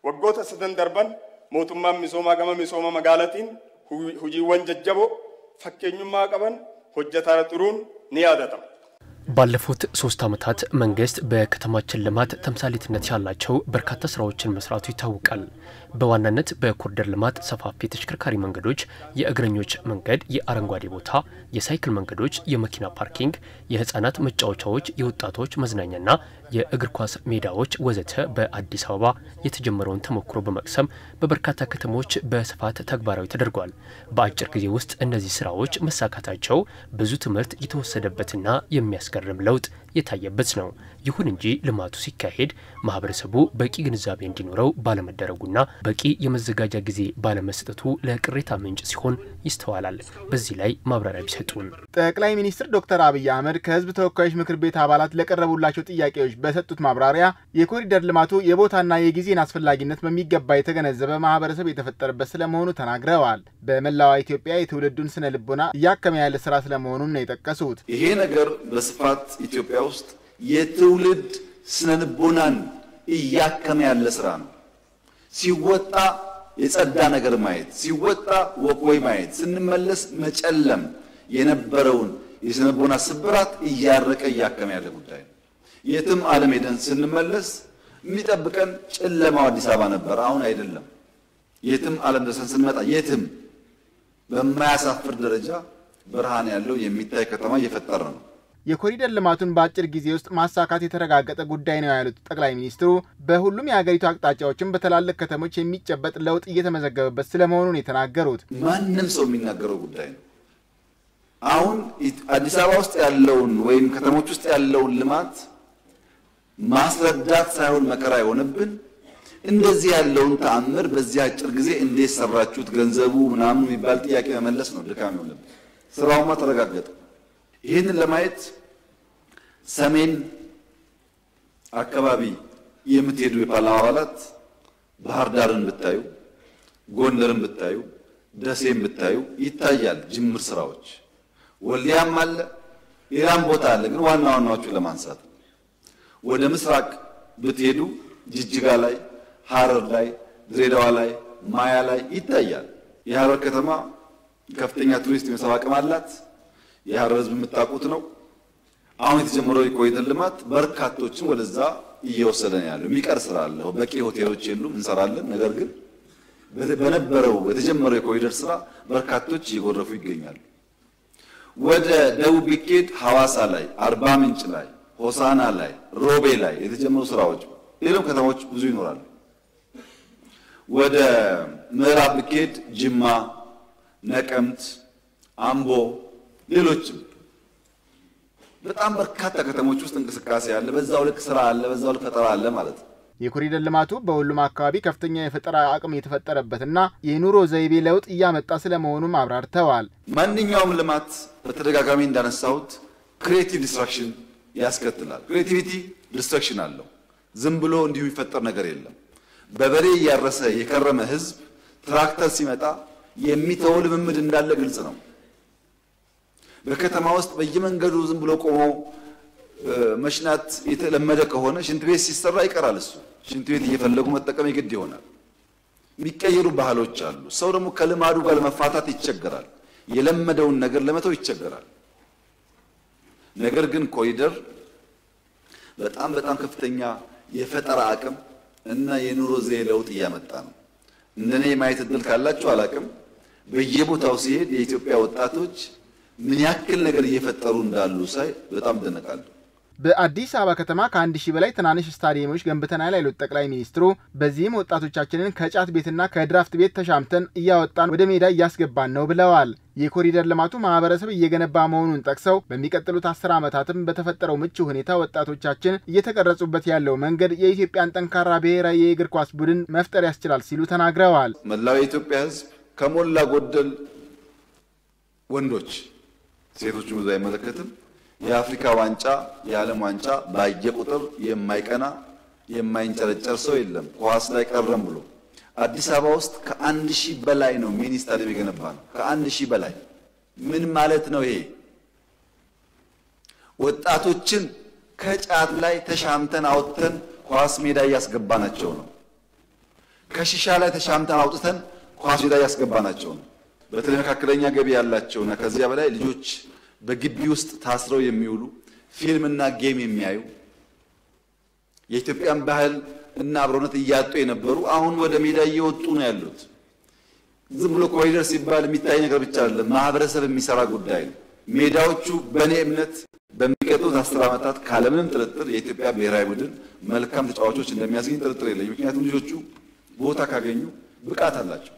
ወጎተ ሰደን ደርበን ሞቱማም ሚሶማ መጋለቲን ሁጂወን ጀጀቦ ፈከኙማ ቀበን ሆጀታ ጥሩን ንያደታ ባለፉት 3 ዓመታት መንግስት በከተማችን ልማት ተምሳሌትነት ያላቸው በርካታ ስራዎችን መስራቱ ይታወቃል። በዋናነት በኮሪደር ልማት ሰፋፊ ተሽከርካሪ መንገዶች፣ የእግረኞች መንገድ፣ የአረንጓዴ ቦታ፣ የሳይክል መንገዶች፣ የመኪና ፓርኪንግ፣ የህፃናት መጫወቻዎች፣ የወጣቶች መዝናኛና የእግር ኳስ ሜዳዎች ወዘተ በአዲስ አበባ የተጀመረውን ተሞክሮ በመቅሰም በበርካታ ከተሞች በስፋት ተግባራዊ ተደርጓል። በአጭር ጊዜ ውስጥ እነዚህ ስራዎች መሳካታቸው ብዙ ትምህርት የተወሰደበትና የሚያስገርም ለውጥ የታየበት ነው። ይሁን እንጂ ልማቱ ሲካሄድ ማህበረሰቡ በቂ ግንዛቤ እንዲኖረው ባለመደረጉና በቂ የመዘጋጃ ጊዜ ባለመስጠቱ ለቅሬታ ምንጭ ሲሆን ይስተዋላል። በዚህ ላይ ማብራሪያ ቢሰጡን። ጠቅላይ ሚኒስትር ዶክተር አብይ አህመድ ከህዝብ ተወካዮች ምክር ቤት አባላት ለቀረቡላቸው ጥያቄዎች በሰጡት ማብራሪያ የኮሪደር ልማቱ የቦታና የጊዜን አስፈላጊነት በሚገባ የተገነዘበ ማህበረሰብ የተፈጠረበት ስለመሆኑ ተናግረዋል። በመላው ኢትዮጵያ የትውልዱን ስነ ልቦና ያከመ ያለ ስራ ስለመሆኑ ነው የጠቀሱት። ይሄ ነገር በስፋት ኢትዮጵያ ውስጥ የትውልድ ስነ ልቦናን ያከመ ያለ ስራ ነው። ሲወጣ የጸዳ ነገር ማየት፣ ሲወጣ ወቆይ ማየት፣ ስንመለስ መጨለም የነበረውን የስነ ልቦና ስብራት እያረቀ ያከመ ያለ ጉዳይ ነው። የትም ዓለም ሄደን ስንመለስ የሚጠብቀን ጨለማው አዲስ አበባ ነበር፣ አሁን አይደለም። የትም ዓለም ደርሰን ስንመጣ የትም በማያሳፍር ደረጃ ብርሃን ያለው የሚታይ ከተማ እየፈጠረ ነው። የኮሪደር ልማቱን በአጭር ጊዜ ውስጥ ማሳካት የተረጋገጠ ጉዳይ ነው ያሉት ጠቅላይ ሚኒስትሩ በሁሉም የሀገሪቱ አቅጣጫዎችን በተላለቅ ከተሞች የሚጨበጥ ለውጥ እየተመዘገበበት ስለመሆኑ ነው የተናገሩት። ማንንም ሰው የሚናገረው ጉዳይ ነው። አሁን አዲስ አበባ ውስጥ ያለውን ወይም ከተሞች ውስጥ ያለውን ልማት ማስረዳት ሳይሆን መከራ የሆነብን እንደዚህ ያለውን ተአምር በዚህ አጭር ጊዜ እንዴት ሰራችሁት ገንዘቡ ምናምን የሚባል ጥያቄ መመለስ ነው ድካም የሆነብን። ስራውማ ተረጋገጠ። ይህንን ለማየት ሰሜን አካባቢ የምትሄዱ የፓርላማ አባላት ባህር ዳርን ብታዩ፣ ጎንደርን ብታዩ፣ ደሴን ብታዩ ይታያል ጅምር ስራዎች። ወልዲያም አለ፣ ሌላም ቦታ አለ። ግን ዋና ዋናዎቹን ለማንሳት ወደ ምስራቅ ብትሄዱ ጅጅጋ ላይ፣ ሐረር ላይ፣ ድሬዳዋ ላይ፣ ማያ ላይ ይታያል። የሐረር ከተማ ከፍተኛ ቱሪስት የመሳብ አቅም አላት። የሐረር ህዝብ የምታውቁት ነው። አሁን የተጀመረው የኮሪደር ልማት በርካቶችን ወደዛ እየወሰደ ነው ያለው። የሚቀር ስራ አለ። በቂ ሆቴሎች የሉም፣ እንሰራለን። ነገር ግን በነበረው የተጀመረው የኮሪደር ስራ በርካቶች እየጎረፉ ይገኛሉ። ወደ ደቡብ ቢኬድ ሐዋሳ ላይ፣ አርባ ምንጭ ላይ፣ ሆሳና ላይ፣ ሮቤ ላይ የተጀመሩ ስራዎች፣ ሌሎች ከተሞች ብዙ ይኖራሉ። ወደ ምዕራብ ቢኬድ ጅማ፣ ነቀምት፣ አምቦ ሌሎችም በጣም በርካታ ከተሞች ውስጥ እንቅስቃሴ አለ። በዛው ልክ ስራ አለ፣ በዛው ልክ ፈጠራ አለ ማለት ነው። የኮሪደር ልማቱ በሁሉም አካባቢ ከፍተኛ የፈጠራ አቅም የተፈጠረበትና የኑሮ ዘይቤ ለውጥ እያመጣ ስለመሆኑ አብራርተዋል። ማንኛውም ልማት በተደጋጋሚ እንዳነሳሁት ክሬቲቭ ዲስትራክሽን ያስከትላል። ክሬቲቪቲ ዲስትራክሽን አለው። ዝም ብሎ እንዲሁ የሚፈጠር ነገር የለም። በበሬ እያረሰ የከረመ ህዝብ ትራክተር ሲመጣ የሚተው ልምምድ እንዳለ ግልጽ ነው። በከተማ ውስጥ በየመንገዱ ዝም ብሎ ቆሞ መሽናት የተለመደ ከሆነ ሽንት ቤት ሲሰራ ይቀራል። እሱ ሽንት ቤት እየፈለጉ መጠቀም ይግድ ይሆናል። የሚቀየሩ ባህሎች አሉ። ሰው ደግሞ ከልማዱ ጋር ለመፋታት ይቸገራል። የለመደውን ነገር ለመተው ይቸገራል። ነገር ግን ኮሪደር በጣም ከፍተኛ የፈጠራ አቅም እና የኑሮ ዘዬ ለውጥ እያመጣ ነው። እንደኔ ማየት እድል ካላችሁ አላቅም። በየቦታው ሲሄድ የኢትዮጵያ ወጣቶች ምን ያክል ነገር እየፈጠሩ እንዳሉ ሳይ በጣም ደነቃለሁ። በአዲስ አበባ ከተማ ከ1000 በላይ ትናንሽ ስታዲየሞች ገንብተናል ያሉት ጠቅላይ ሚኒስትሩ በዚህም ወጣቶቻችንን ከጫት ቤትና ከድራፍት ቤት ተሻምተን እያወጣን ወደ ሜዳ እያስገባን ነው ብለዋል። የኮሪደር ልማቱ ማህበረሰብ እየገነባ መሆኑን ጠቅሰው በሚቀጥሉት 10 ዓመታትም በተፈጠረው ምቹ ሁኔታ ወጣቶቻችን እየተቀረጹበት ያለው መንገድ የኢትዮጵያን ጠንካራ ብሔራዊ የእግር ኳስ ቡድን መፍጠር ያስችላል ሲሉ ተናግረዋል። መላው የኢትዮጵያ ሕዝብ ከሞላ ጎደል ወንዶች ሴቶች ብዙ አይመለከትም። የአፍሪካ ዋንጫ የዓለም ዋንጫ ባየ ቁጥር የማይቀና የማይንጨረጨር ሰው የለም። ኳስ ላይ ቀረም ብሎ አዲስ አበባ ውስጥ ከ1000 በላይ ነው ሚኒ ስታዲየም የገነባ ነው። ከ1000 በላይ ምን ማለት ነው ይሄ? ወጣቶችን ከጫት ላይ ተሻምተን አውጥተን ኳስ ሜዳ እያስገባናቸው ነው። ከሺሻ ላይ ተሻምተን አውጥተን ኳስ ሜዳ ያስገባናቸው ነው። በተለይ መካከለኛ ገቢ ያላቸውና ከዚያ በላይ ልጆች በግቢ ውስጥ ታስረው የሚውሉ ፊልምና ጌም የሚያዩ የኢትዮጵያን ባህል እና አብሮነት እያጡ የነበሩ አሁን ወደ ሜዳ እየወጡ ነው ያሉት። ዝም ብሎ ኮሪደር ሲባል የሚታይ ነገር ብቻ አይደለም፣ ማህበረሰብ የሚሰራ ጉዳይ ነው። ሜዳዎቹ በእኔ እምነት በሚቀጥሉት 10 ዓመታት ካለምንም ጥርጥር የኢትዮጵያ ብሔራዊ ቡድን መልካም ተጫዋቾች እንደሚያስገኝ ጥርጥር የለኝም። ምክንያቱም ልጆቹ ቦታ ካገኙ ብቃት አላቸው።